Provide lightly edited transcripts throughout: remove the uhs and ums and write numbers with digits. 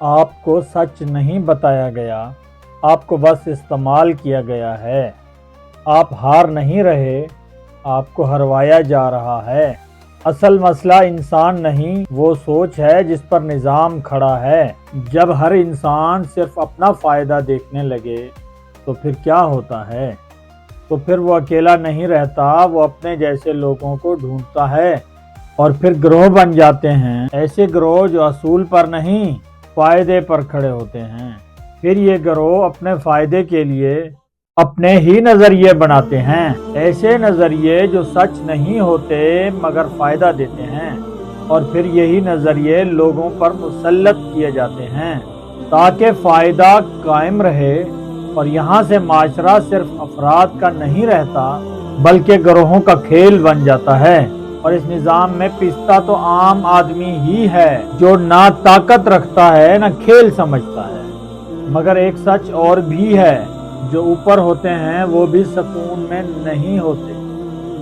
آپ کو سچ نہیں بتایا گیا، آپ کو بس استعمال کیا گیا ہے۔ آپ ہار نہیں رہے، آپ کو ہروایا جا رہا ہے۔ اصل مسئلہ انسان نہیں، وہ سوچ ہے جس پر نظام کھڑا ہے۔ جب ہر انسان صرف اپنا فائدہ دیکھنے لگے تو پھر کیا ہوتا ہے؟ تو پھر وہ اکیلا نہیں رہتا، وہ اپنے جیسے لوگوں کو ڈھونڈتا ہے اور پھر گروہ بن جاتے ہیں، ایسے گروہ جو اصول پر نہیں فائدے پر کھڑے ہوتے ہیں۔ پھر یہ گروہ اپنے فائدے کے لیے اپنے ہی نظریے بناتے ہیں، ایسے نظریے جو سچ نہیں ہوتے مگر فائدہ دیتے ہیں، اور پھر یہی نظریے لوگوں پر مسلط کیے جاتے ہیں تاکہ فائدہ قائم رہے، اور یہاں سے معاشرہ صرف افراد کا نہیں رہتا بلکہ گروہوں کا کھیل بن جاتا ہے۔ اور اس نظام میں پستا تو عام آدمی ہی ہے جو نہ طاقت رکھتا ہے نہ کھیل سمجھتا ہے۔ مگر ایک سچ اور بھی ہے، جو اوپر ہوتے ہیں وہ بھی سکون میں نہیں ہوتے۔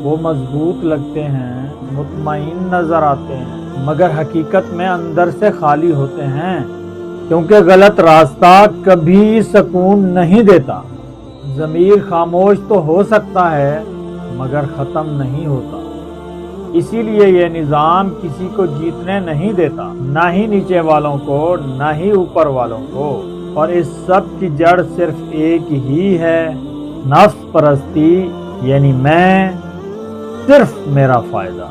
وہ مضبوط لگتے ہیں، مطمئن نظر آتے ہیں، مگر حقیقت میں اندر سے خالی ہوتے ہیں، کیونکہ غلط راستہ کبھی سکون نہیں دیتا۔ ضمیر خاموش تو ہو سکتا ہے مگر ختم نہیں ہوتا۔ اسی لیے یہ نظام کسی کو جیتنے نہیں دیتا، نہ ہی نیچے والوں کو نہ ہی اوپر والوں کو، اور اس سب کی جڑ صرف ایک ہی ہے، نفس پرستی، یعنی میں، صرف میرا فائدہ۔